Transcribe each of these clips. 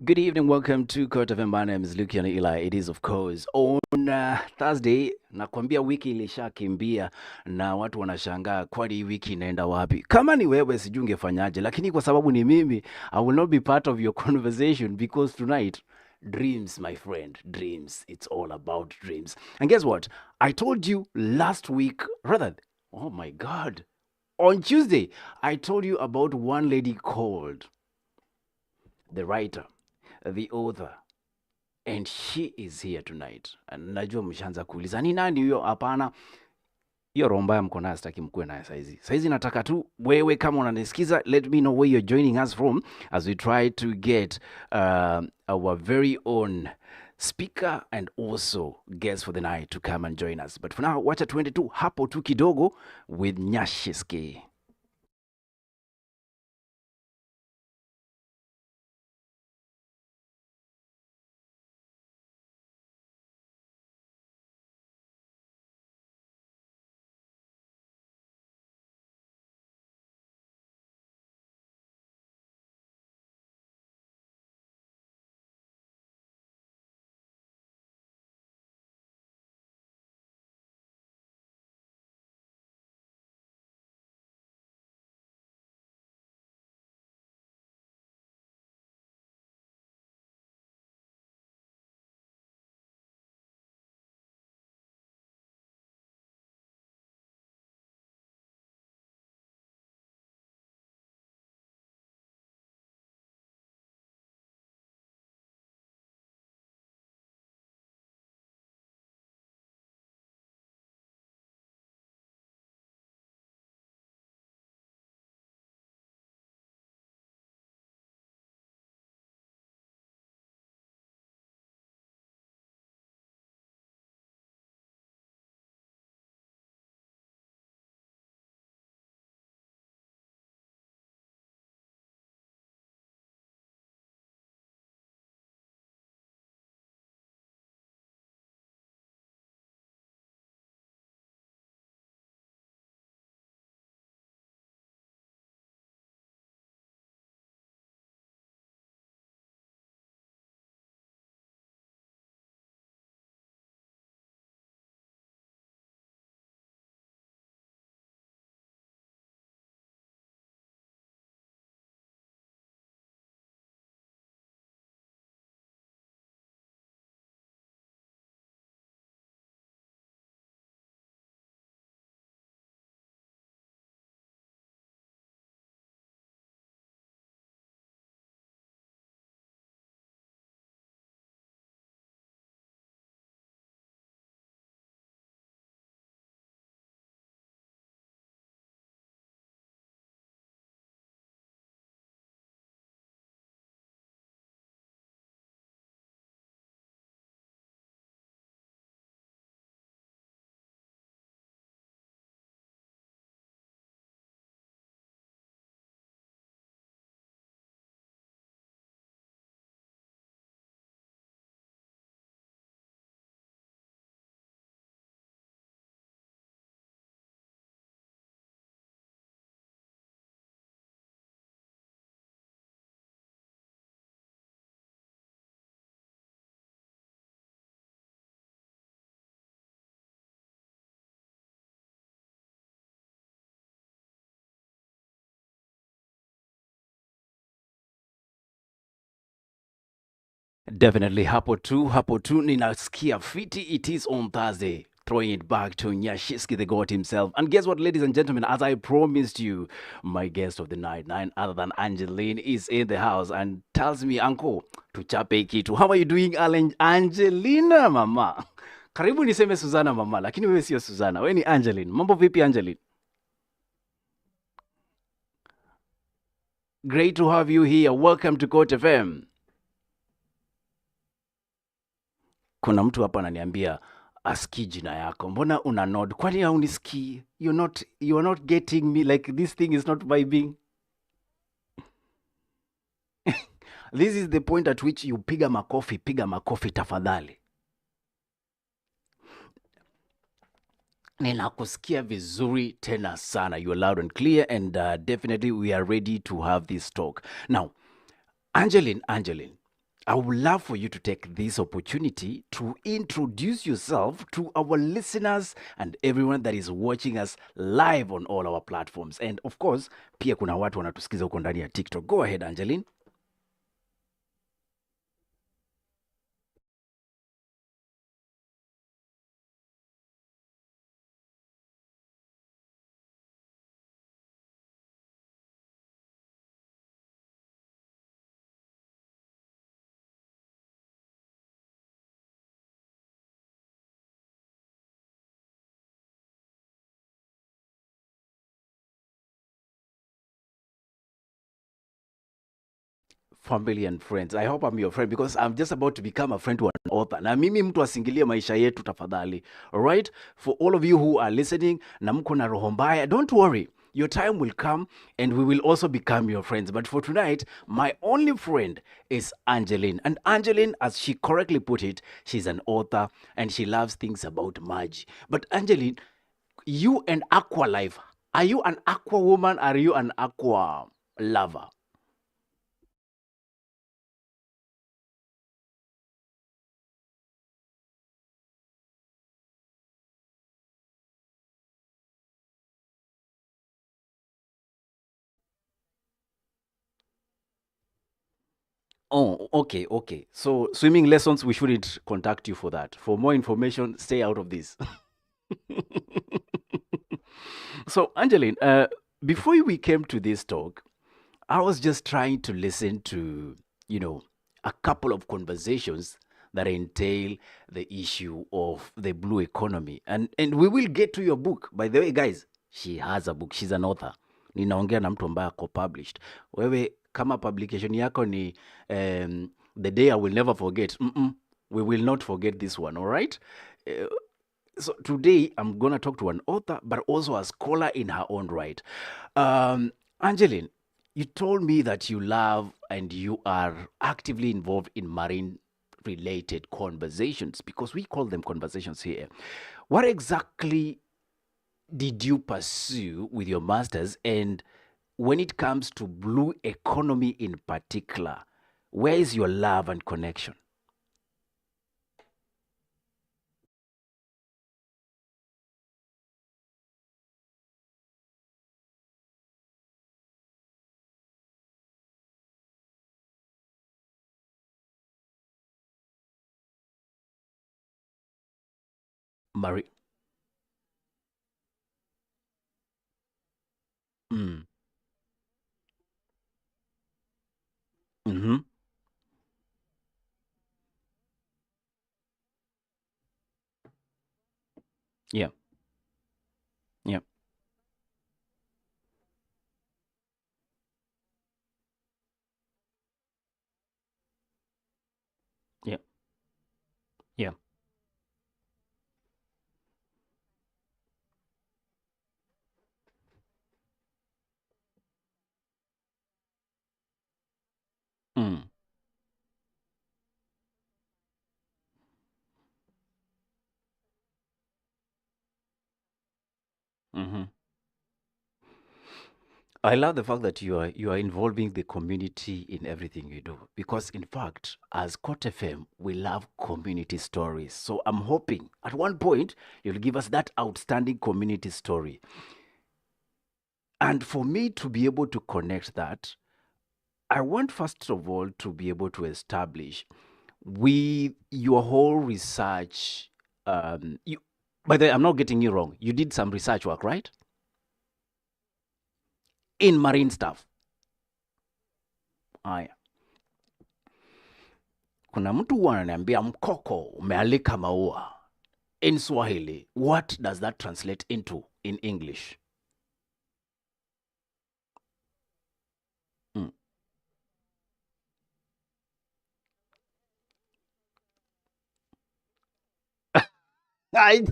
Good evening, welcome to Court of M. My name is Lukian Eli. It is of course on Thursday. Nakwambia wiki ilishakimbia na watu wanashangaa kwani hii wiki inaenda wapi? Kama ni wewe sijui ungefanyaje, lakini kwa sababu ni mimi, I will not be part of your conversation because tonight dreams, my friend, dreams. It's all about dreams. And guess what? I told you last week, rather, oh my God, on Tuesday, I told you about one lady called the writer, the author, and she is here tonight. And najua mshaanza kuuliza ni nani huyo? Hapana, hiyo roho mbaya mko nayo sitaki mkuwe nayo saizi. Saizi nataka tu wewe kama unanisikiza, let me know where you're joining us from as we try to get our very own speaker and also guest for the night to come and join us. But for now, wacha tuende tu hapo tu kidogo with Nyashiski. Definitely hapo tu ninasikia fiti. It is on Thursday. Throwing it back to Nyashiski, the God himself. And guess what, ladies and gentlemen, as I promised you, my guest of the night, none other than Angeline, is in the house and tells me, Uncle, tuchape kitu. How are you doing, Angelina, mama? Karibu niseme Susanna mama, lakini wewe sio Susanna. Wewe ni Angeline. Mambo vipi, Angeline? Great to have you here. Welcome to Court FM. Kuna mtu hapa ananiambia aski jina yako, mbona una nod? Kwani haunisikii? You're not getting me, like this thing is not vibing. This is the point at which you piga makofi tafadhali. Ninakusikia vizuri tena sana. You are loud and clear, and definitely we are ready to have this talk. Now, Angeline, I would love for you to take this opportunity to introduce yourself to our listeners and everyone that is watching us live on all our platforms. And of course, pia kuna watu wanatusikiza huko ndani ya TikTok. Go ahead, Angeline. Family and friends. I hope I'm your friend because I'm just about to become a friend to an author. Na mimi mtu asingilie maisha yetu tafadhali. All right? For all of you who are listening, na mko na roho mbaya, don't worry. Your time will come and we will also become your friends. But for tonight, my only friend is Angeline. And Angeline, as she correctly put it, she's an author and she loves things about magic. But Angeline, you and Aqua Life, are you an aqua woman? Are you an aqua lover? Oh, okay, okay. So swimming lessons, we shouldn't contact you for that. For more information, stay out of this. So, Angeline, before we came to this talk, I was just trying to listen to, you know, a couple of conversations that entail the issue of the blue economy. And we will get to your book. By the way, guys, she has a book. She's an author. Ninaongea na mtu ambaye ako published. Wewe kama publication yako ni The Day I Will Never Forget. We will not forget this one, all right? Uh, so today I'm gonna talk to an author, but also a scholar in her own right. Angeline, you told me that you love and you are actively involved in marine related conversations because we call them conversations here. What exactly did you pursue with your masters? And when it comes to blue economy in particular, where is your love and connection? Marie. Mm. Mm-hmm. Yeah. Yeah. Yeah. Yeah. Mm. Mm-hmm. I love the fact that you are involving the community in everything you do because in fact as Cote FM we love community stories. So I'm hoping at one point you'll give us that outstanding community story. And for me to be able to connect that, I want first of all to be able to establish with your whole research you by the way, I'm not getting you wrong. You did some research work, right? In marine stuff. Aya. Kuna mtu huwa ananiambia mkoko umealika maua. In Swahili, what does that translate into in English? Mm. I,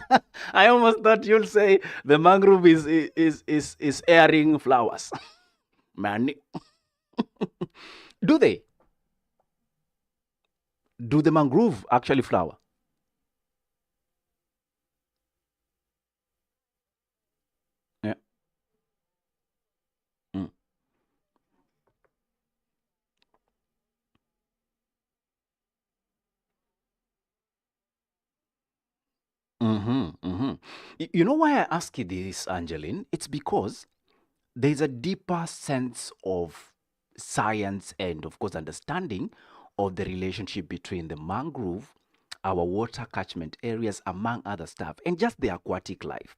I almost thought you'll say the mangrove is airing flowers. Man, do they? Do the mangrove actually flower? Yeah. Mm. You know why I ask you this, Angeline? It's because there's a deeper sense of science and, of course, understanding of the relationship between the mangrove, our water catchment areas, among other stuff, and just the aquatic life.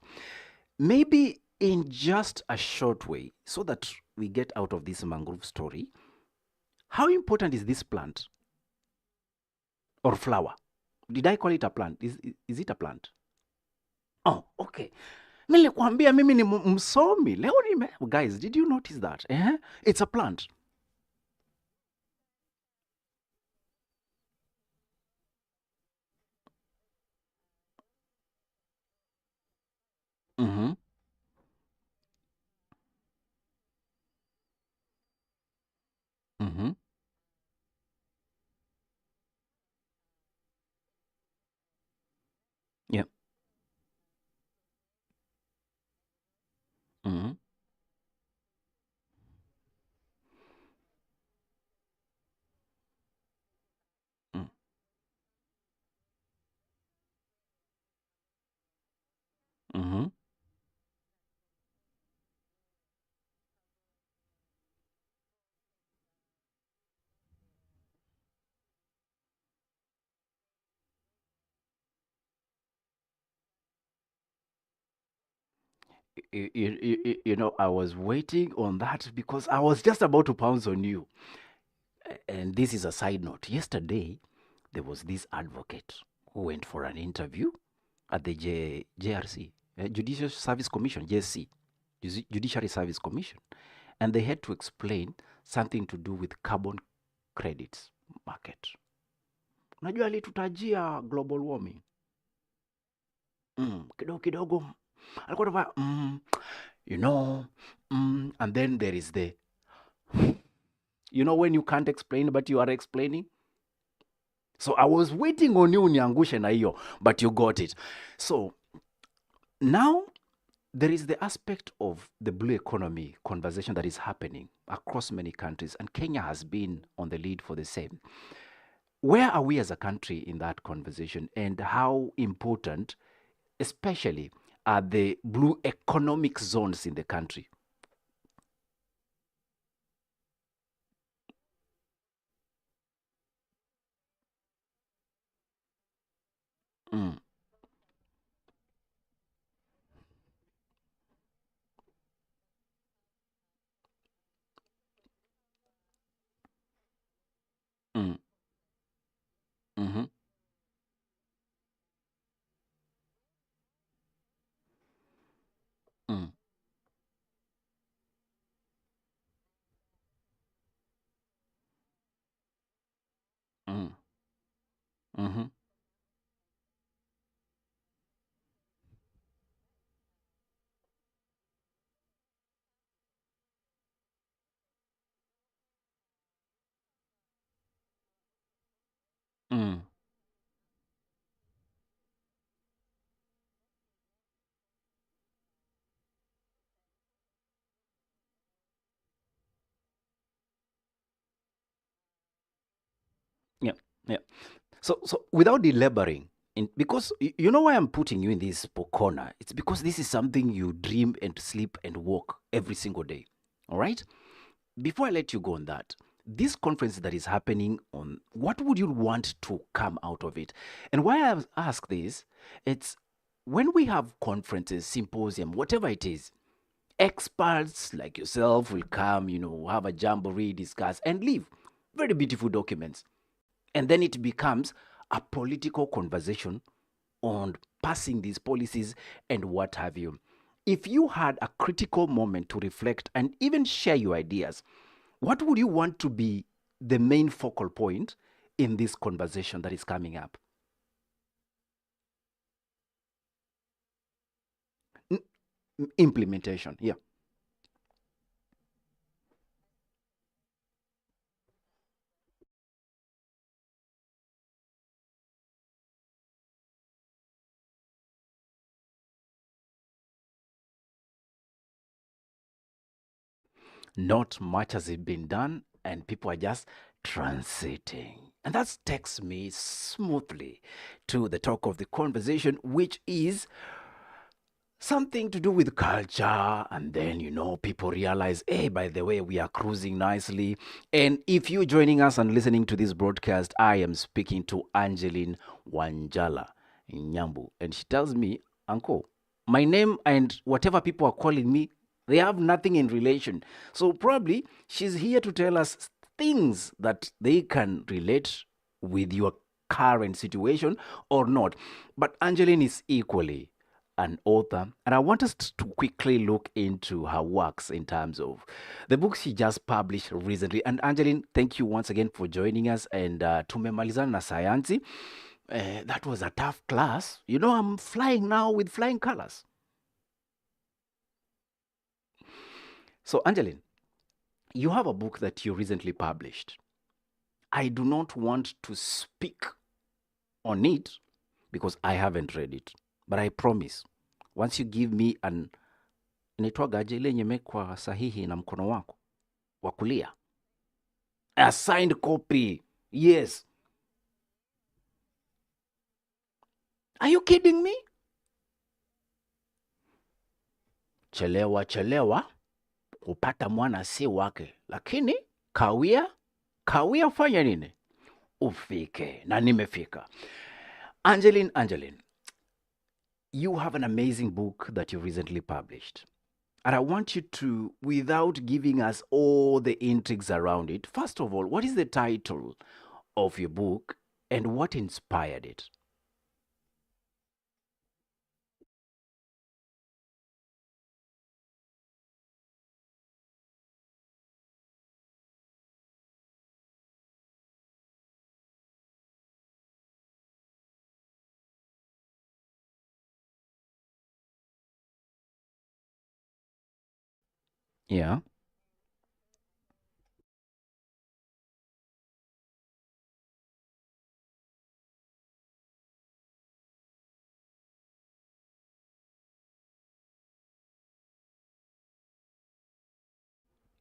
Maybe in just a short way, so that we get out of this mangrove story, how important is this plant or flower? Did I call it a plant? Is it a plant? Oh, okay. Nilikwambia mimi ni msomi. Leo guys, did you notice that? It's a plant. Mm-hmm. Mm-hmm. Yeah. Mm-hmm. Mm. Mm-hmm. I was waiting on that because I was just about to pounce on you. And this is a side note. Yesterday, there was this advocate who went for an interview at the JRC, Judicial Service Commission, JSC, Judiciary Service Commission. And they had to explain something to do with carbon credits market. Unajua alitutajia global warming. Kidogo kidogo. Alikuwa anafanya, you know, and then there is the, when you can't explain but you are explaining. So I was waiting on you uniangushe na hiyo, but you got it. So now there is the aspect of the blue economy conversation that is happening across many countries, and Kenya has been on the lead for the same. Where are we as a country in that conversation, and how important, especially, are the blue economic zones in the country? Mm, mm, mm-hmm, mm, mm, mm-hmm, mm. Yeah, yeah. So without elaborating, because you know why I'm putting you in this corner, it's because this is something you dream and sleep and walk every single day. All right. Before I let you go on that, this conference that is happening on, what would you want to come out of it? And why I ask this, it's when we have conferences, symposium, whatever it is, experts like yourself will come, have a jamboree, discuss, and leave very beautiful documents. And then it becomes a political conversation on passing these policies and what have you. If you had a critical moment to reflect and even share your ideas, what would you want to be the main focal point in this conversation that is coming up? Implementation, yeah. Not much has been done, and people are just transiting. And that takes me smoothly to the talk of the conversation, which is something to do with culture. And then, people realize, hey, by the way, we are cruising nicely. And if you're joining us and listening to this broadcast, I am speaking to Angeline Wanjala Nyambu. And she tells me, Uncle, my name and whatever people are calling me, they have nothing in relation. So probably she's here to tell us things that they can relate with your current situation or not. But Angeline is equally an author, and I want us to quickly look into her works in terms of the books she just published recently. And Angeline, thank you once again for joining us. And tumemalizana na sayansi. That was a tough class. I'm flying now with flying colors. So, Angeline, you have a book that you recently published. I do not want to speak on it because I haven't read it. But I promise, once you give me inaitwagaje ile yenye imewekwa sahihi na mkono wako wa kulia, a signed copy. Yes. Are you kidding me? Chelewa chelewa kupata mwana si wake, lakini kawia fanya nini? Ufike. Na nimefika. Angeline, you have an amazing book that you recently published. And I want you to, without giving us all the intrigues around it, first of all, what is the title of your book and what inspired it? Yeah.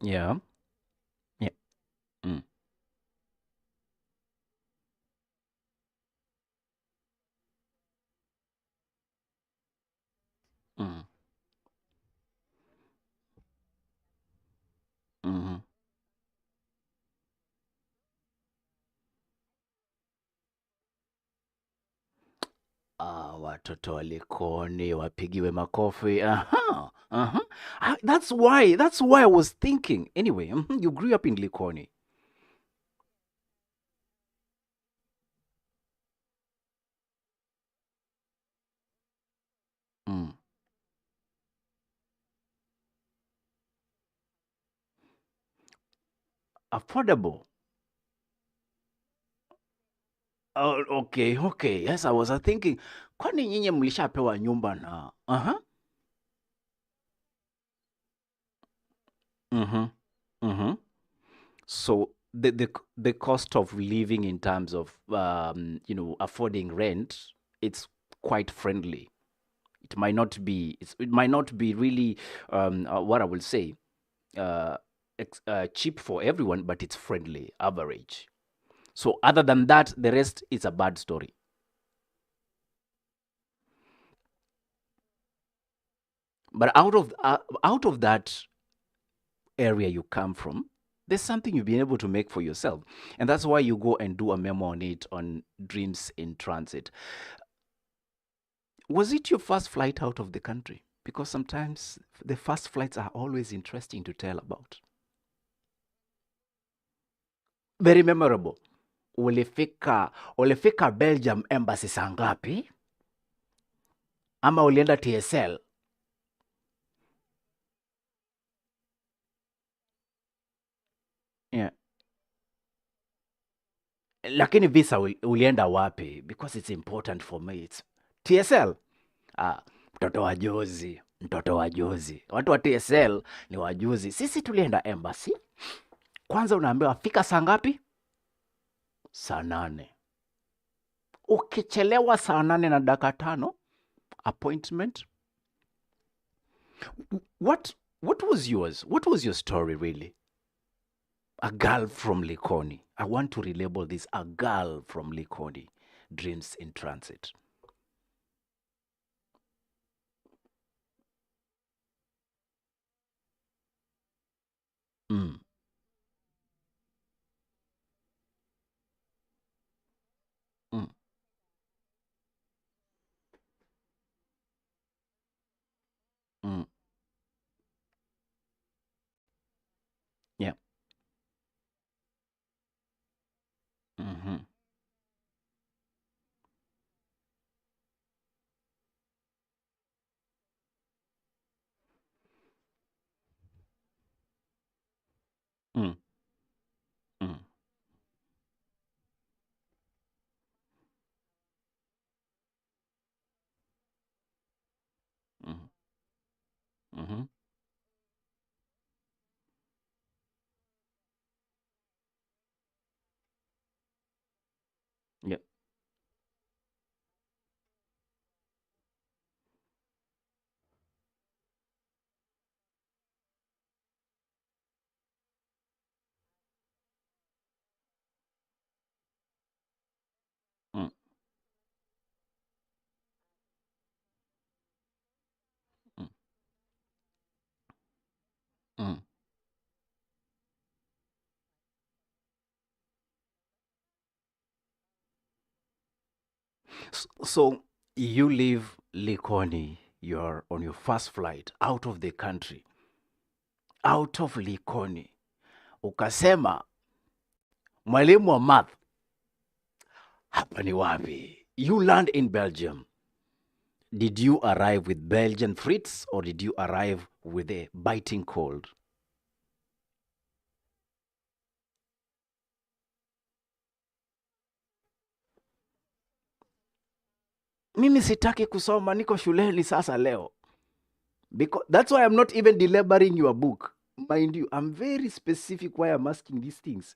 Yeah. Yeah. Mm. Mm. Mm-hmm. Watoto wa Likoni wapigiwe makofi. Aha. Uh-huh. That's why I was thinking. Anyway, you grew up in Likoni. Mm. Affordable. Oh, okay, okay. Yes, I was thinking, kwani nyinyi mlishapewa nyumba na? Uh-huh. Mm-hmm. Mm-hmm. So the cost of living in terms of affording rent, it's quite friendly. It might not be really what I will say uh, cheap for everyone, but it's friendly, average. So other than that, the rest is a bad story. But out of that area you come from, there's something you've been able to make for yourself. And that's why you go and do a memo on it on Dreams in Transit. Was it your first flight out of the country? Because sometimes the first flights are always interesting to tell about. Very memorable. Ulifika Belgium embassy saa ngapi? Ama ulienda TSL? Yeah. Lakini visa ulienda wapi? Because it's important for me. It's TSL. Ah, mtoto wa jozi, mtoto wa jozi. Watu wa TSL ni wajuzi. Sisi tulienda embassy. Kwanza unaambiwa fika saa ngapi? Saa 8. Ukichelewa saa 8 na dakika 5, appointment. What what was yours? What was your story really? A girl from Likoni. I want to relabel this. A girl from Likoni dreams in transit. Mm, mm, mm, yeah. Mm-hmm, mm, mm, mm, mm-hmm, yeah. Mm, mm, mm. So you leave Likoni, you're on your first flight out of the country, out of Likoni. Ukasema, mwalimu wa math, hapa ni wapi? You land in Belgium. Did you arrive with Belgian Fritz or did you arrive with a biting cold? Mimi sitaki kusoma, niko shuleni sasa leo. Because that's why I'm not even deliberating your book. Mind you, I'm very specific why I'm asking these things.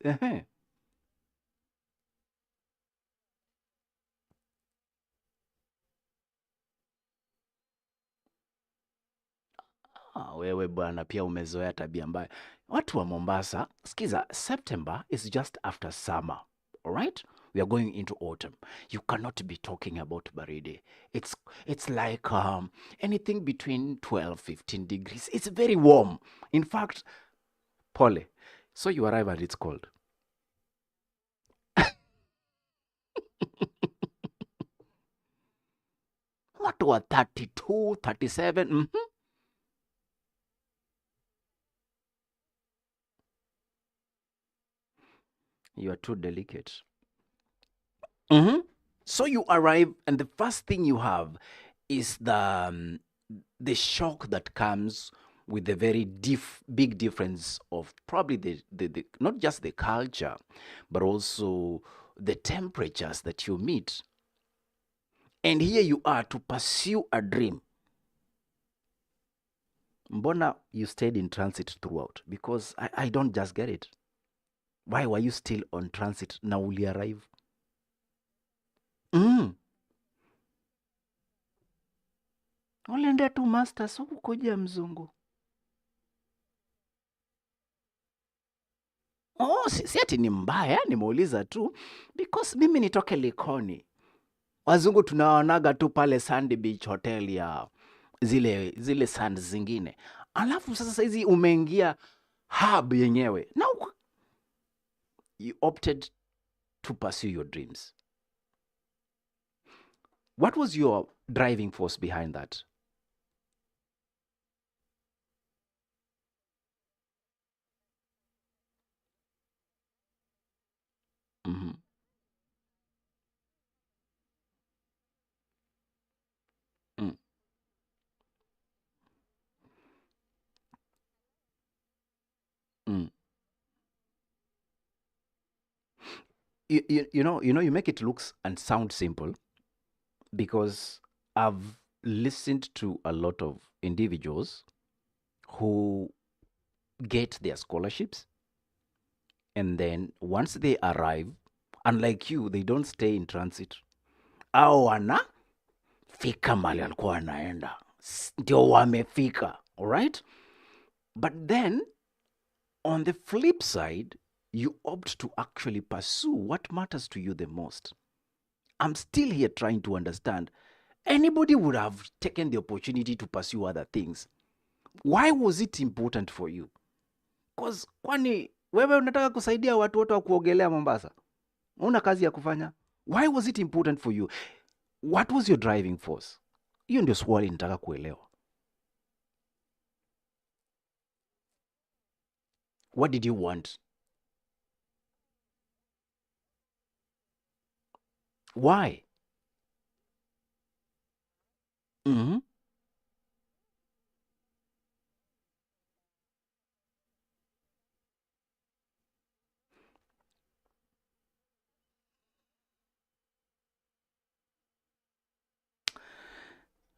Wewe bwana pia umezoea tabia mbaya. Watu wa Mombasa, skiza, September is just after summer. All right? We are going into autumn. You cannot be talking about baridi. It's like anything between 12, 15 degrees. It's very warm. In fact, pole. So you arrive and it's cold. Watu wa 32, 37. You are too delicate. Mhm. So you arrive, and the first thing you have is the shock that comes with the very big difference of probably the not just the culture, but also the temperatures that you meet. And here you are to pursue a dream. Mbona you stayed in transit throughout? Because I don't just get it. Why were you still on transit na uli arrive? Mm. Uliendea tu masters huku kuja mzungu. Oh, si ati ni mbaya, nimeuliza tu because mimi nitoke Likoni. Wazungu tunaonaga tu pale Sandy Beach Hotel ya zile sand zingine. Alafu sasa hizi umeingia hub yenyewe. Now you opted to pursue your dreams. What was your driving force behind that? Mm-hmm. Mm. Mm. You make it looks and sound simple because I've listened to a lot of individuals who get their scholarships, and then once they arrive, unlike you, they don't stay in transit, au wanafika mali alikuwa wanaenda, ndio wamefika. All right, but then on the flip side, you opt to actually pursue what matters to you the most. I'm still here trying to understand. Anybody would have taken the opportunity to pursue other things. Why was it important for you? Because kwani wewe unataka kusaidia watu wote wa kuogelea Mombasa? Una kazi ya kufanya? Why was it important for you? What was your driving force? Hiyo ndio swali nitaka kuelewa. What did you want? Why? Mhm.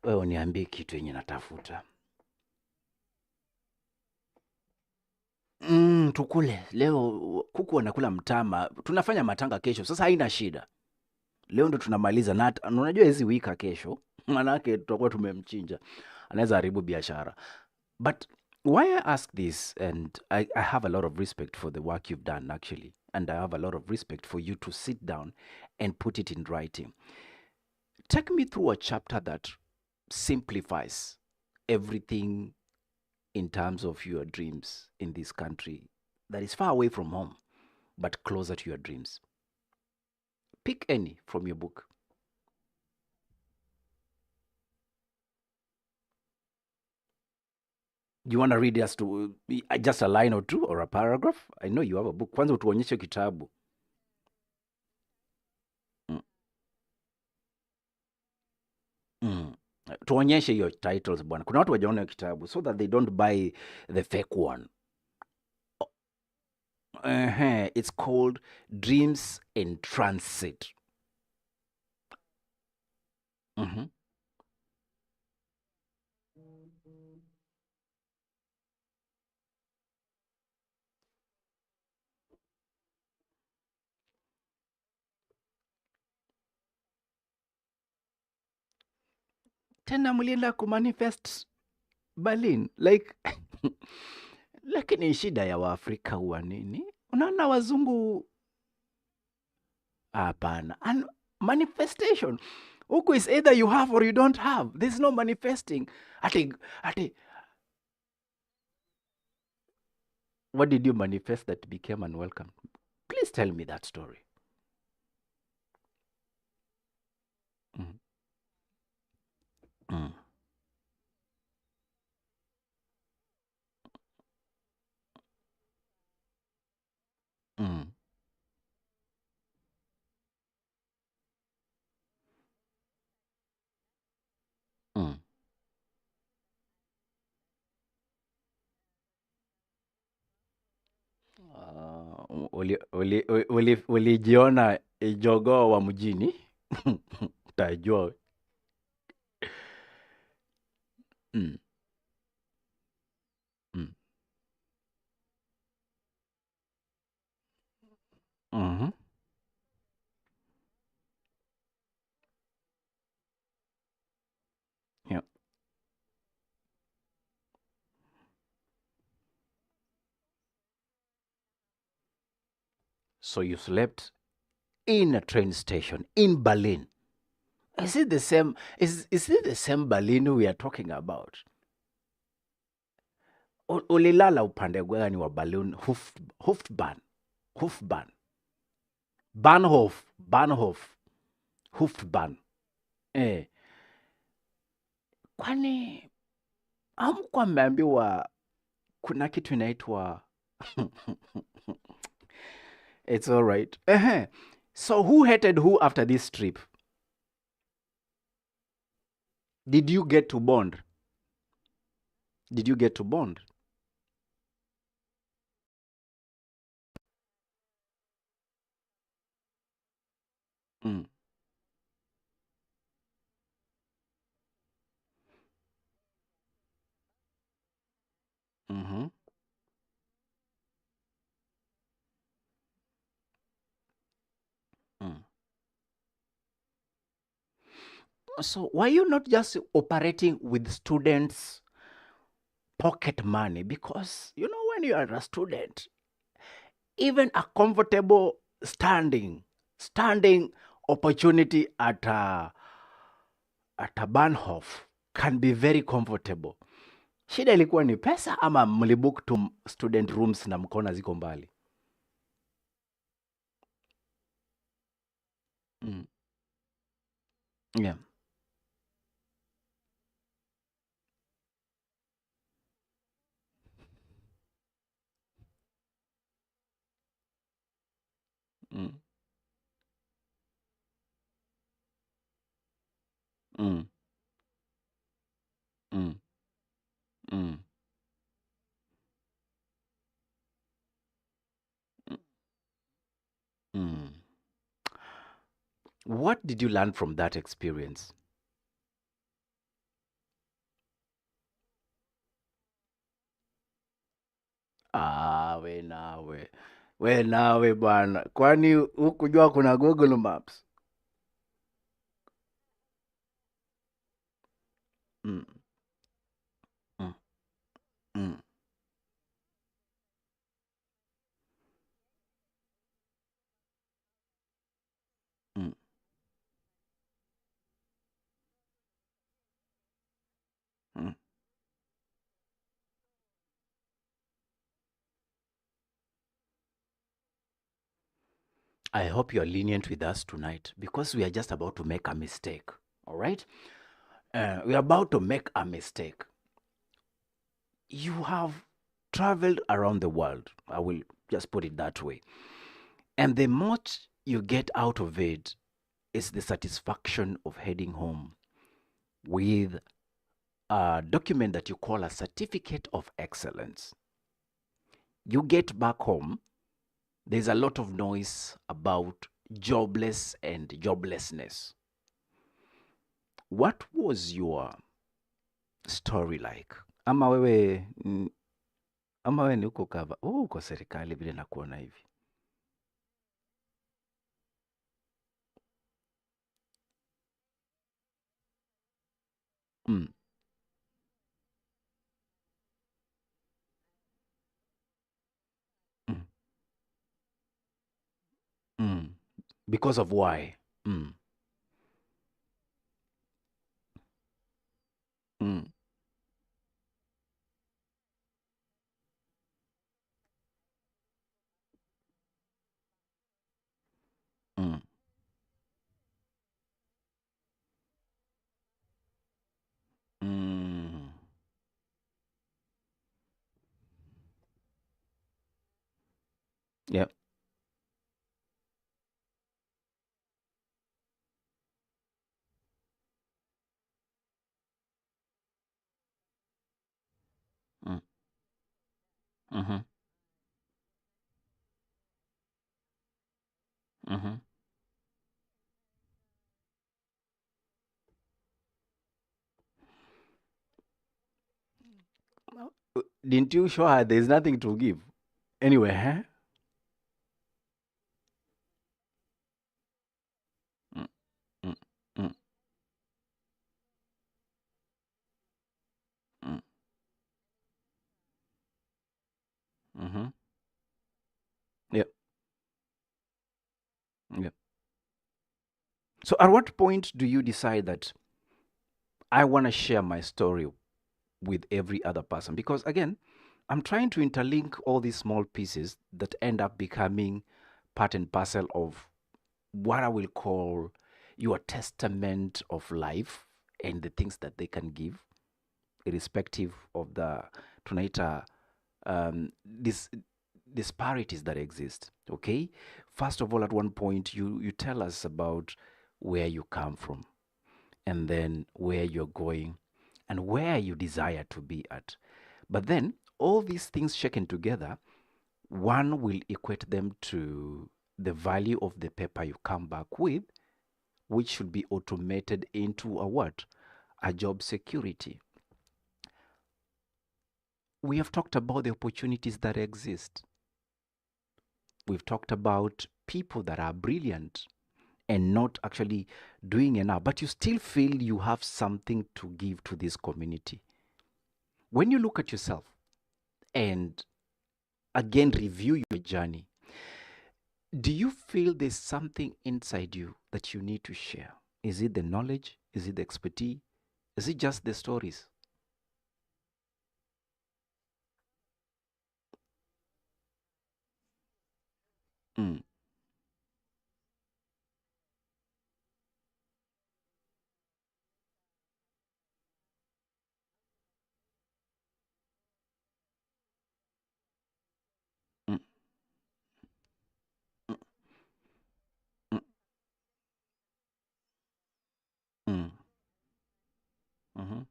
Wewe uniambie kitu yenye natafuta. Tukule. Leo kuku wanakula mtama. Tunafanya matanga kesho. Sasa haina shida. Leo ndo tunamaliza na unajua hizi wika kesho. Manake tutakuwa tumemchinja. Anaweza haribu biashara. But why I ask this, and I have a lot of respect for the work you've done actually. And I have a lot of respect for you to sit down and put it in writing. Take me through a chapter that simplifies everything in terms of your dreams in this country that is far away from home, but closer to your dreams. Pick any from your book. You want to read us to just a line or two or a paragraph? I know you have a book. Kwanza utuonyeshe kitabu. Mm. Mm. Tuonyeshe your titles bwana. Kuna watu wajaona kitabu so that they don't buy the fake one. It's called Dreams in Transit. Mhm. Tena mlienda kumanifest Berlin like lakini shida ya Waafrika huwa nini? Unaona wazungu hapana. And manifestation huku is either you have or you don't have. There's no manifesting. Ati what did you manifest that became unwelcome? Please tell me that story. Mm. Mm. Mm. Mm. Ulijiona jogoo wa mjini utajua. Mm. Mm. Mhm. Yeah. So you slept in a train station in Berlin. Is it the same? Is it the same Berlin we are talking about? Ulilala upande gani wa Berlin? Hofbahn. Hofbahn. Bahnhof. Hofbahn. Eh. Kwani hamkuwa mmeambiwa kuna kitu inaitwa It's all right. So who hated who after this trip? Did you get to bond? Did you get to bond? Mm. Mm-hmm. Mm. So why you not just operating with students' pocket money? Because you know when you are a student, even a comfortable standing opportunity at a Bahnhof can be very comfortable. Shida ilikuwa ni pesa ama mlibook to student rooms na mkona ziko mbali? Mm. Yeah. Mm. Mm. Mm. Mm. Mm. What did you learn from that experience? We nawe. We nawe bwana. Kwani hukujua kuna Google Maps? Mm. Mm. Mm. Mm. Mm. I hope you're lenient with us tonight because we are just about to make a mistake. All right? We are about to make a mistake. You have traveled around the world. I will just put it that way. And the most you get out of it is the satisfaction of heading home with a document that you call a certificate of excellence. You get back home, there's a lot of noise about jobless and joblessness. What was your story like? Ama wewe ama wewe ni uko kava uko serikali vile nakuona hivi. Mm. Mm. Mm. Because of why? Mm. Mm. Mm. Mm. Yep. Mm. Mhm. Mhm. Didn't you show her there's nothing to give? Anyway, huh? Mm. Mm. Mm. Mm. Mhm. Yep. Yep. So at what point do you decide that I want to share my story with every other person? Because again, I'm trying to interlink all these small pieces that end up becoming part and parcel of what I will call your testament of life and the things that they can give, irrespective of the tunaita this disparities that exist. Okay, first of all, at one point you tell us about where you come from, and then where you're going, and where you desire to be at. But then all these things shaken together, one will equate them to the value of the paper you come back with, which should be automated into a what? A job security. We have talked about the opportunities that exist. We've talked about people that are brilliant and not actually doing enough, but you still feel you have something to give to this community. When you look at yourself and again review your journey, Do you feel there's something inside you that you need to share? Is it the knowledge? Is it the expertise? Is it just the stories? Mm, mm, mm, mm, mm, mhm,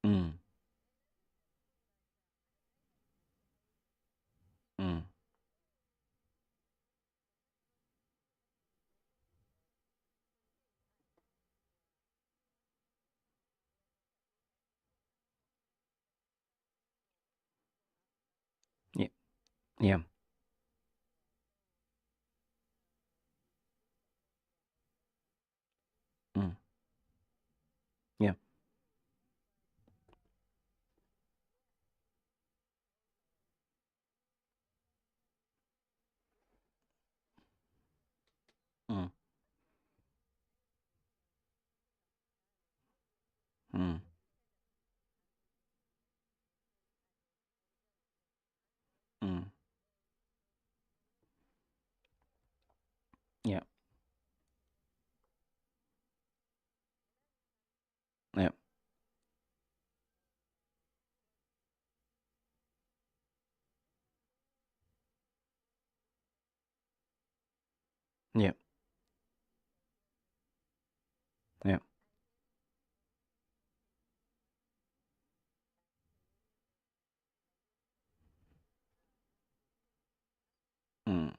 mm, mm. Yeah, yeah, mm, yeah, mm, mm, mm, yeah, yeah, yeah, yeah, mm,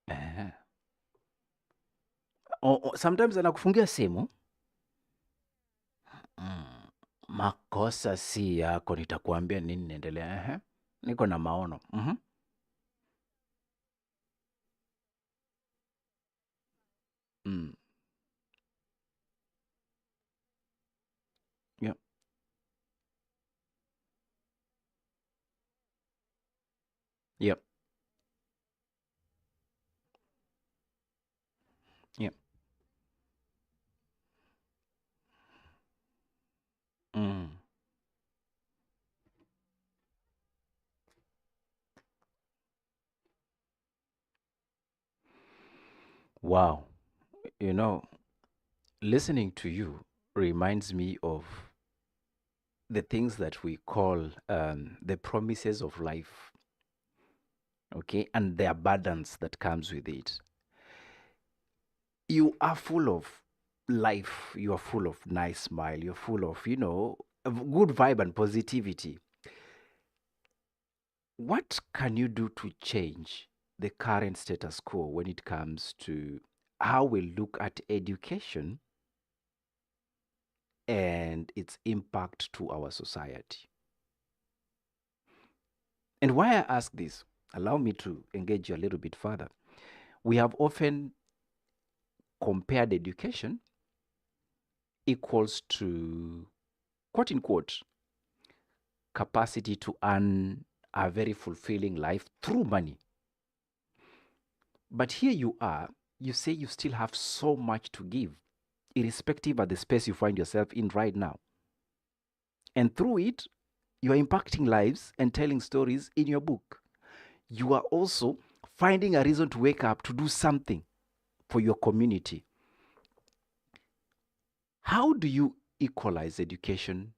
eh. Sometimes anakufungia simu. Mm. Makosa si yako, nitakuambia nini naendelea. Ehe. Niko na maono. Mhm. Mm. Yeah. Yeah. Yeah. Mm. Wow. You know, listening to you reminds me of the things that we call the promises of life, okay, and the abundance that comes with it. You are full of life. You are full of nice smile. You're full of, of good vibe and positivity. What can you do to change the current status quo when it comes to how we look at education and its impact to our society? And why I ask this, allow me to engage you a little bit further. We have often compared education equals to, quote unquote, capacity to earn a very fulfilling life through money. But here you are, you say you still have so much to give, irrespective of the space you find yourself in right now. And through it, you are impacting lives and telling stories in your book. You are also finding a reason to wake up to do something for your community. How do you equalize education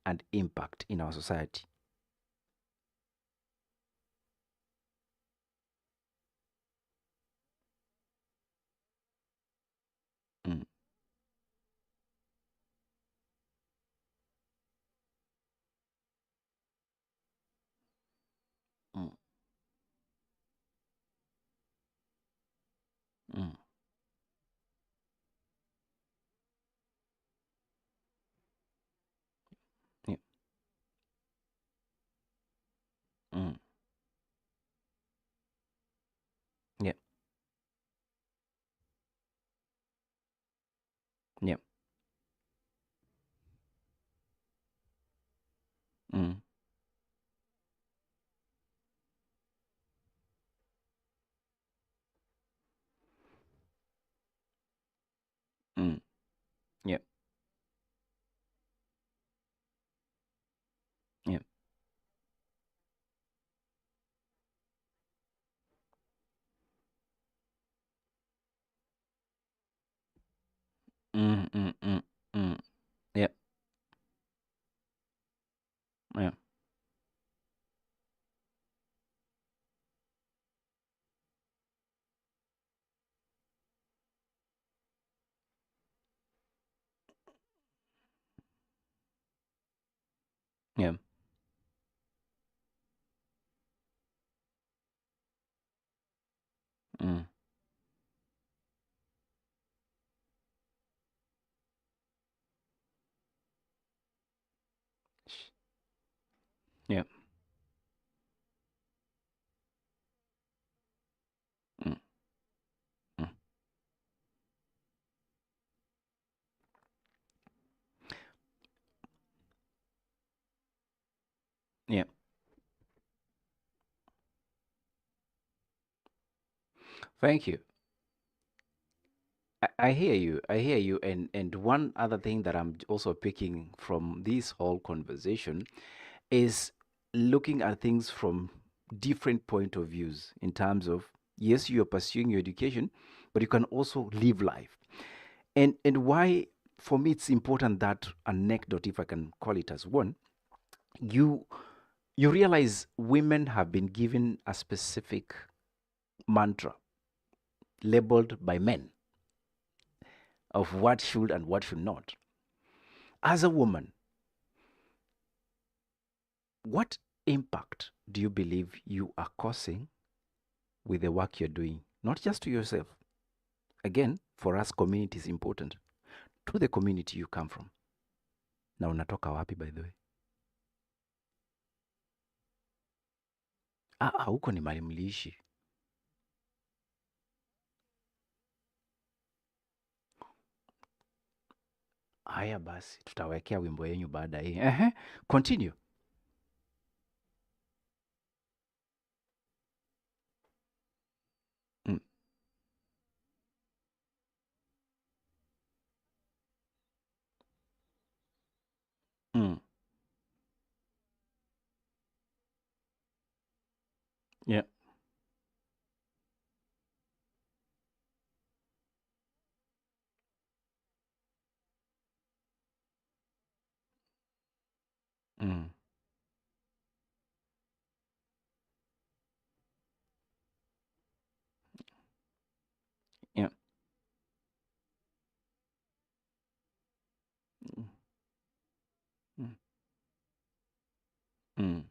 and impact in our society? Mm, mm, mm, yeah, Yeah. Mm. Mm. Yeah. Yeah. Mm. Mm. Mm. Mm. Yeah. Yeah. Yeah. Mm. Yeah. Mm. Mm. Yeah. Thank you. I hear you. I hear you. And one other thing that I'm also picking from this whole conversation is looking at things from different point of views in terms of yes, you're pursuing your education, but you can also live life. And why for me it's important that anecdote, if I can call it as one, you you realize women have been given a specific mantra labeled by men of what should and what should not. As a woman, what impact do you believe you are causing with the work you're doing? Not just to yourself. Again, for us, community is important. To the community you come from. Na unatoka wapi by the way? Huko ni mahali mliishi. Haya basi, tutawekea wimbo yenyu baada hii. Continue. Mm, mm, yeah. Mm, yeah. Mm, mm, mm,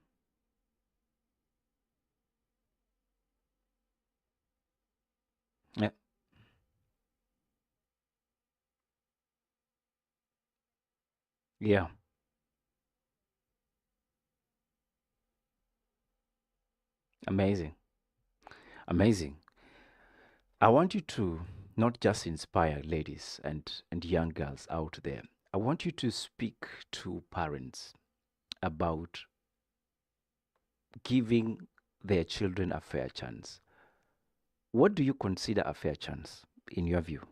yeah. Yeah. Amazing. Amazing. I want you to not just inspire ladies and young girls out there. I want you to speak to parents about giving their children a fair chance. What do you consider a fair chance in your view?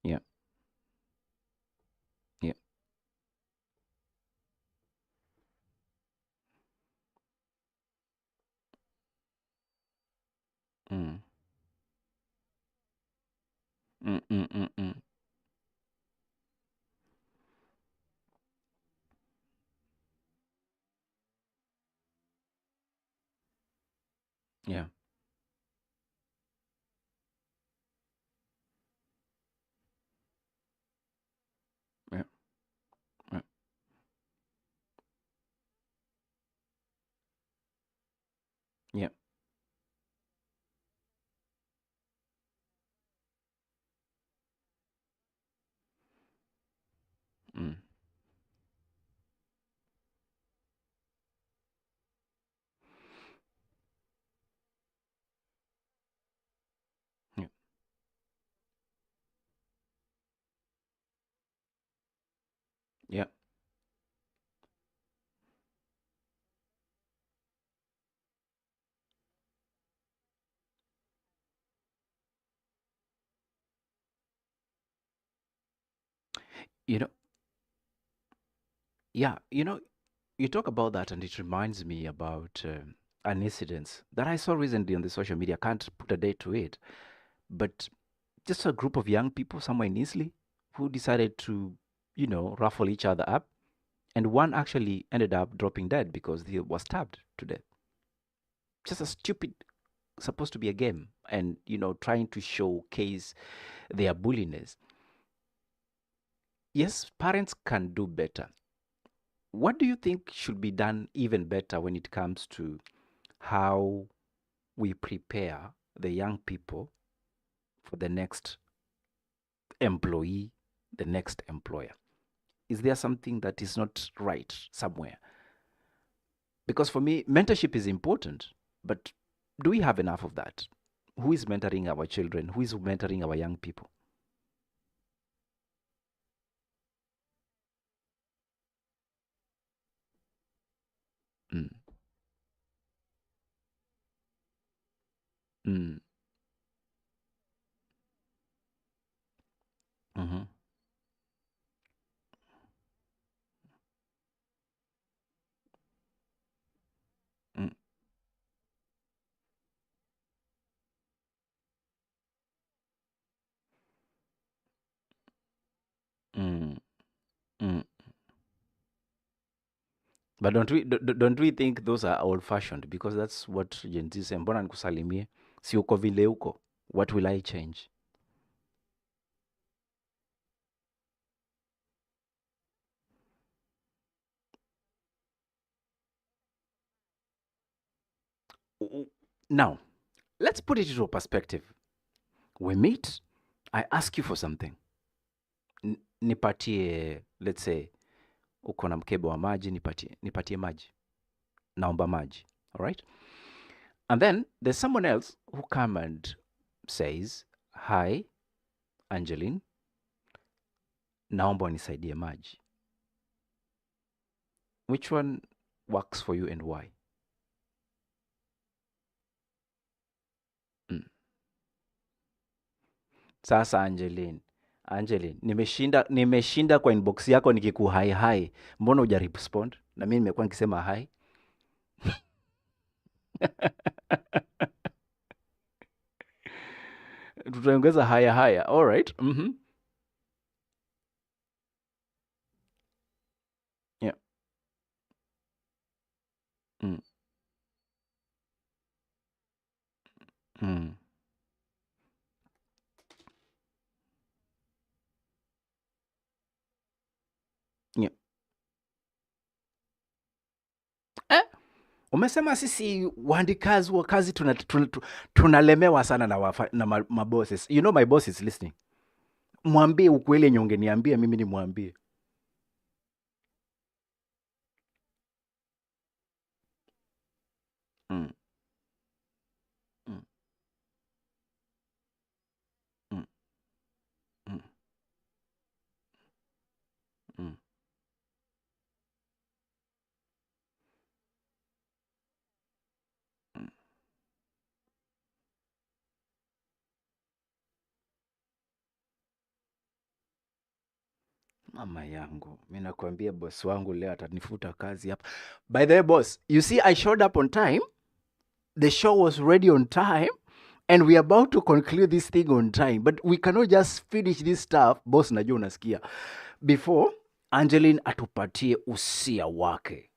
Yeah. Yeah. Mm. Mm, mm, mm, mm. Yeah. Yeah. Yeah. Yeah. Mm. You know, yeah, you talk about that, and it reminds me about an incident that I saw recently on the social media. I can't put a date to it, but just a group of young people somewhere in Italy who decided to, ruffle each other up. And one actually ended up dropping dead because he was stabbed to death. Just a stupid, supposed to be a game, and, trying to showcase their bulliness. Yes, parents can do better. What do you think should be done even better when it comes to how we prepare the young people for the next employee, the next employer? Is there something that is not right somewhere? Because for me, mentorship is important, but do we have enough of that? Who is mentoring our children? Who is mentoring our young people? Mm, mm, mhm, mm, mm, mm. But don't we think those are old fashioned? Because that's what Gen Z say. Mbona nikusalimie? Si uko vile uko. What will I change? Now, let's put it into perspective. We meet, I ask you for something. Nipatie, let's say, uko na mkebe wa maji, nipatie maji. Naomba maji. All right? And then there's someone else who come and says, "Hi, Angeline, naomba unisaidie maji." Which one works for you and why? Mm. Sasa Angeline, nimeshinda kwa inbox yako nikikuhai hai. Mbona hujarespond? Na mimi nimekuwa nikisema hai. Tutaongeza haya haya. All right. Mhm. Yeah. Mm. Mm. Yeah. Eh? Umesema sisi waandikazi wa kazi tunalemewa sana na, mabosses. You know my boss is listening. Mwambie ukweli yenye ungeniambia mimi nimwambie. Mm. Mm. Mm. Mm. Mm. Mm. Mama yangu, mi nakwambia boss wangu leo atanifuta kazi hapa. By the way, boss, you see I showed up on time. The show was ready on time. And we are about to conclude this thing on time. But we cannot just finish this stuff. Boss, najua unasikia. Before Angeline atupatie usia wake.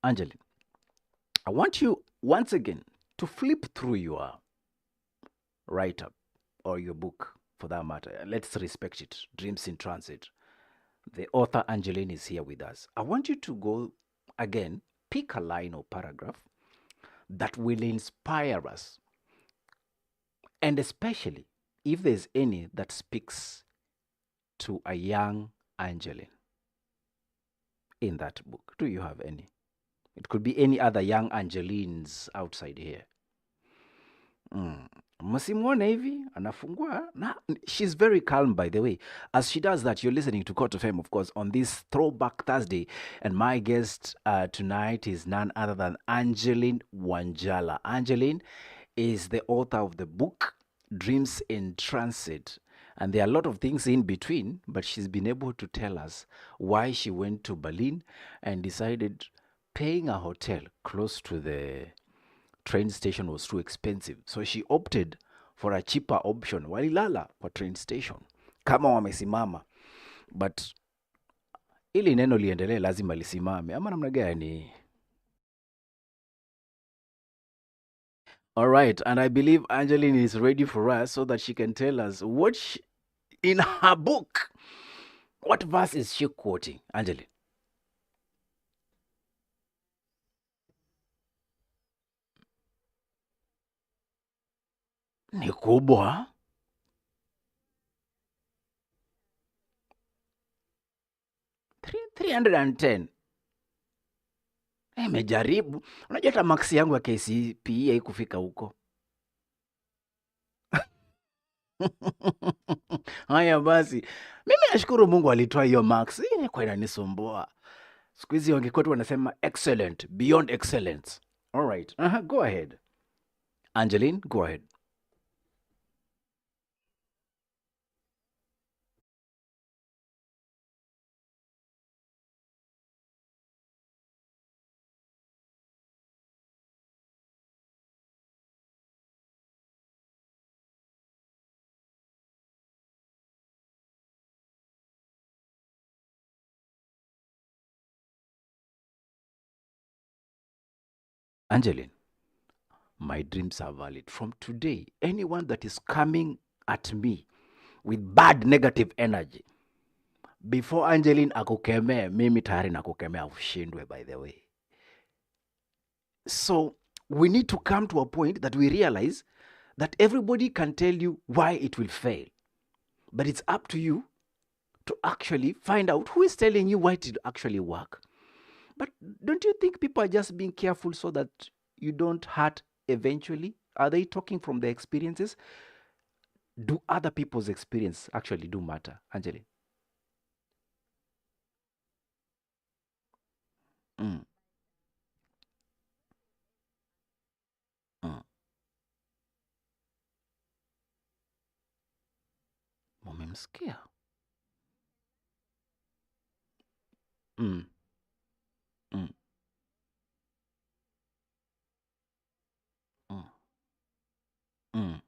Angeline, I want you once again to flip through your write-up or your book for that matter. Let's respect it. Dreams in Transit. The author Angeline is here with us. I want you to go again, pick a line or paragraph that will inspire us. And especially if there's any that speaks to a young Angeline in that book. Do you have any? It could be any other young Angelines outside here. Msimuone hivi anafungua na she's very calm, by the way. As she does that, you're listening to Court of Fame, of course, on this Throwback Thursday, and my guest tonight is none other than Angeline Wanjala. Angeline is the author of the book Dreams in Transit. And there are a lot of things in between, but she's been able to tell us why she went to Berlin and decided paying a hotel close to the train station was too expensive. So she opted for a cheaper option. Walilala kwa train station kama wamesimama, but ili neno liendelee lazima lisimame, ama namna gani? All right, and I believe Angeline is ready for us so that she can tell us what in her book, what verse is she quoting? Angeline. Ni kubwa. 310. Imejaribu. Unajua hata max yangu ya KCPE haikufika huko. Haya basi, mimi nashukuru Mungu alitoa hiyo max. Hii ilikuwa inanisumbua. Siku hizi wangekwetu wanasema excellent, beyond excellence. All right. Go ahead. Angeline, go ahead. Angeline, my dreams are valid. From today, anyone that is coming at me with bad negative energy, before Angeline akukemee, mimi tayari nakukemea ushindwe, by the way. So we need to come to a point that we realize that everybody can tell you why it will fail. But it's up to you to actually find out who is telling you why it will actually work. But don't you think people are just being careful so that you don't hurt eventually? Are they talking from their experiences? Do other people's experience actually do matter, Angeline? Mm, mm. Mumemsikia? Mm, mm, mm, mm.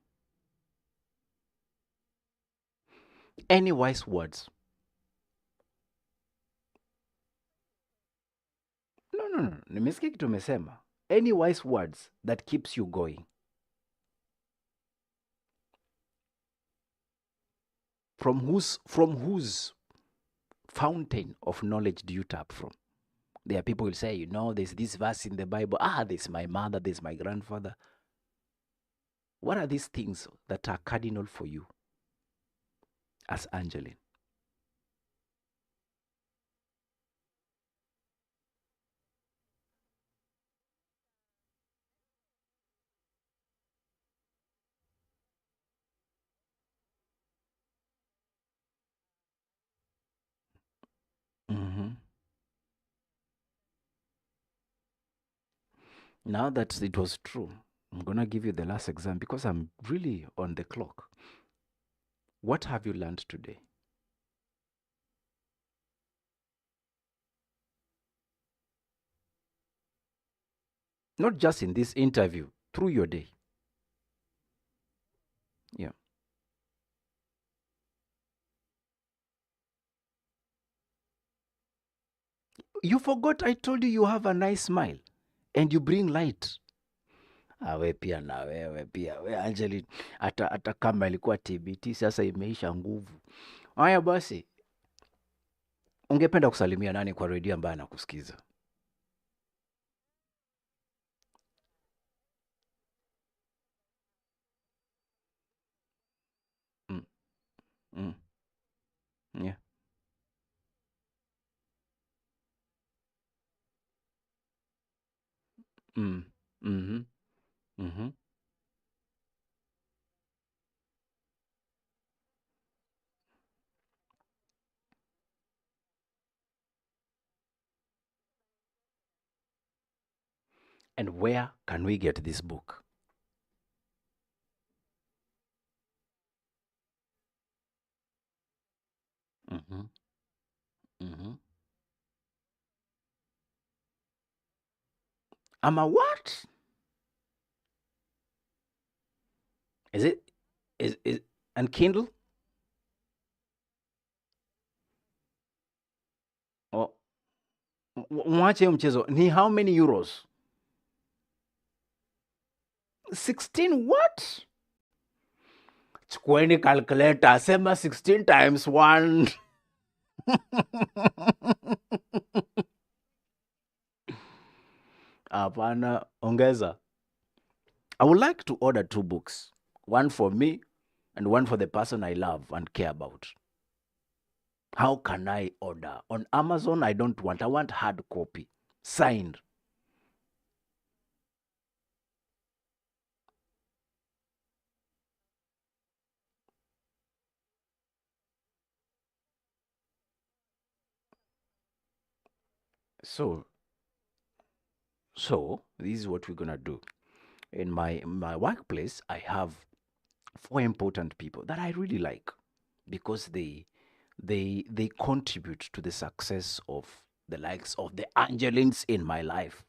Any wise words? No, no, no. Nimesikia kitu umesema. Any wise words that keeps you going. From whose fountain of knowledge do you tap from? There are people who say, there's this verse in the Bible. There's my mother, there's my grandfather. What are these things that are cardinal for you as Angeline? Mm-hmm. Now that it was true, I'm going to give you the last exam because I'm really on the clock. What have you learned today? Not just in this interview, through your day. Yeah. You forgot I told you have a nice smile and you bring light. We pia na wewe pia. We Angeline, hata kama ilikuwa TBT sasa imeisha nguvu. Haya basi, ungependa kusalimia nani kwa redio ambaye anakusikiza? Mm, mm, yeah. Mm, mm-hmm, mm-hmm. And where can we get this book? Mm-hmm. Mm-hmm. I'm a what? Is it? Is and Kindle? Oh, mwache mchezo. Ni how many euros? 16 what? Chukueni calculator. Sema 16 times 1. Hapana, ongeza. I would like to order 2 books. One for me and one for the person I love and care about. How can I order? On Amazon, I don't want. I want hard copy. Signed. So, so this is what we're gonna do. In my workplace, I have 4 important people that I really like because they contribute to the success of the likes of the Angelines in my life.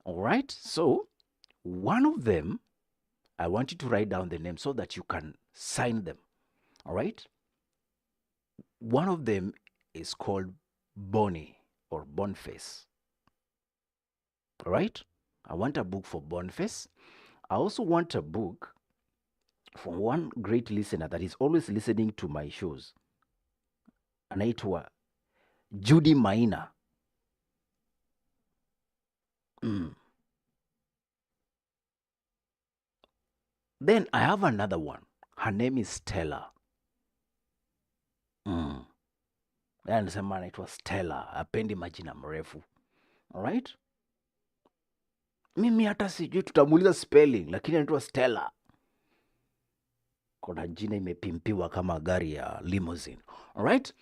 All right. So one of them, I want you to write down the name so that you can sign them. All right. One of them is called Bonnie or Boniface. All right. I want a book for Boniface. I also want a book for one great listener that is always listening to my shows. Anaitwa Judy Maina. Mm. Then I have another one. Her name is Stella. Mm. Anasema anaitwa Stella, apendi majina mrefu. Alright? Mimi hata sijui, tutamuuliza spelling, lakini anaitwa Stella. Kuna jina imepimpiwa kama gari ya limousine. Alright?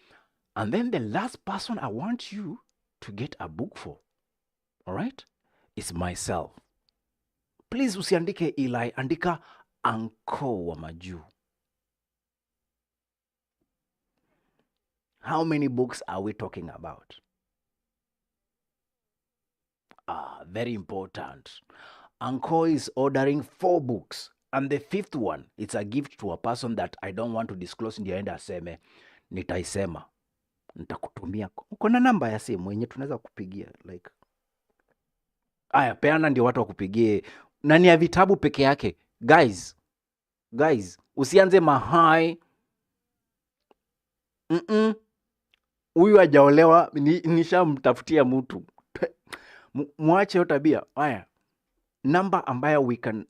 And then the last person I want you to get a book for, alright, is myself. Please usiandike Eli, andika Anko wa Majuu. How many books are we talking about? Very important. Anko is ordering 4 books. And the 5th one, it's a gift to a person that I don't want to disclose, ndio aende aseme, nitaisema. Nitakutumia. Uko na namba ya simu yenye tunaweza kupigia like. Aya, peana ndio watu wakupigie. Na ni ya vitabu peke yake. Guys, usianze mahai. Huyu hajaolewa, nishamtafutia mtu. Mwache hiyo tabia. Aya. Number ambayo we can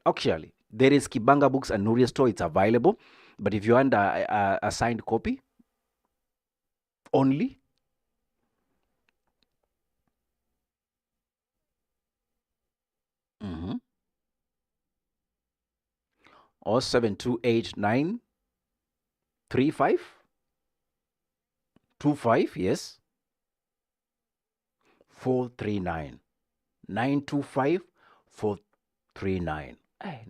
actually, there is Kibanga Books and Nuria Store, it's available, but if you want a signed copy only, or 72893525, yes, 439 925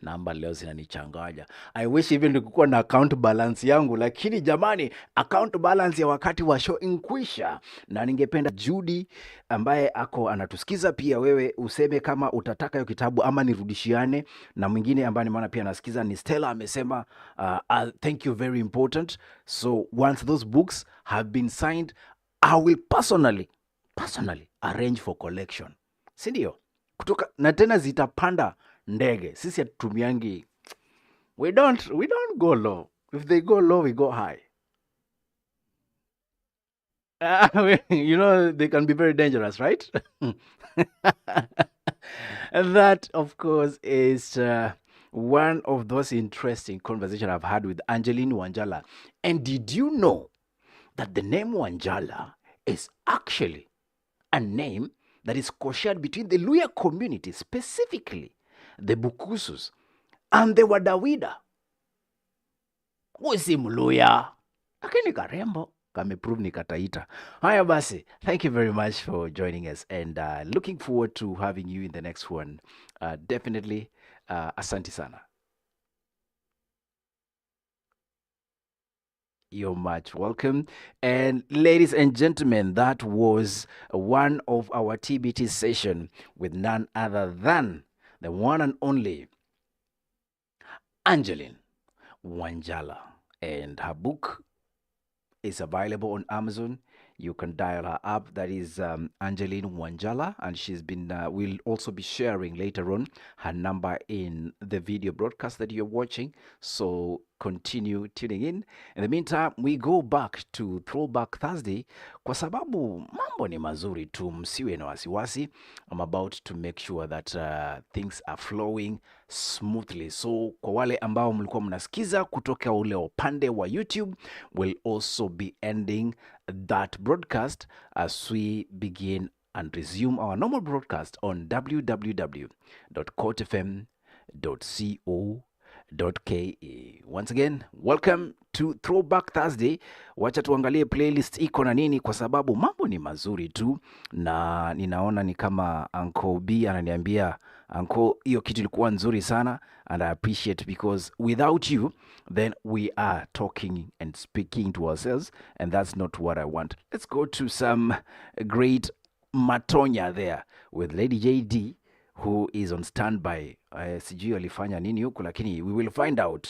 namba leo zinanichanganya. I wish even nikukuwa na account balance yangu, lakini jamani, account balance ya wakati wa show inkwisha. Na ningependa Judy ambaye ako anatusikiza pia, wewe useme kama utataka hiyo kitabu ama nirudishiane. Na mwingine ambaye nimeona pia anasikiza ni Stella, amesema thank you, very important. So once those books have been signed, I will personally arrange for collection, si ndio? Kutoka na tena zitapanda ndege. Sisi hatutumiangi, we don't go low. If they go low, we go high. You know, they can be very dangerous, right? And that, of course, is one of those interesting conversations I've had with Angeline Wanjala. And did you know that the name Wanjala is actually a name that is co-shared between the Luya community, specifically the Bukusus and the Wadawida? Usi Mluya, lakini karembo kameprove ni kataita. Haya basi, thank you very much for joining us, and looking forward to having you in the next one. Definitely, asante sana. You're much welcome. And ladies and gentlemen, that was one of our TBT session with none other than the one and only Angeline Wanjala. And her book is available on Amazon. You can dial her up. That is Angeline Wanjala, and she's been. We'll also be sharing later on her number in the video broadcast that you're watching. So continue tuning in. In the meantime, we go back to Throwback Thursday kwa sababu mambo ni mazuri tu, msiwe na wasiwasi. I'm about to make sure that things are flowing smoothly. So kwa wale ambao mlikuwa mnasikiza kutoka ule upande wa YouTube, will also be ending that broadcast as we begin and resume our normal broadcast on www.cotfm.co.ke. Once again, welcome to Throwback Thursday. Wacha tuangalie playlist iko na nini, kwa sababu mambo ni mazuri tu, na ninaona ni kama Uncle B ananiambia, Uncle, hiyo kitu ilikuwa nzuri sana, and I appreciate, because without you then we are talking and speaking to ourselves, and that's not what I want. Let's go to some great Matonya there with Lady JD, who is on standby. Sijui alifanya nini huku, lakini we will find out.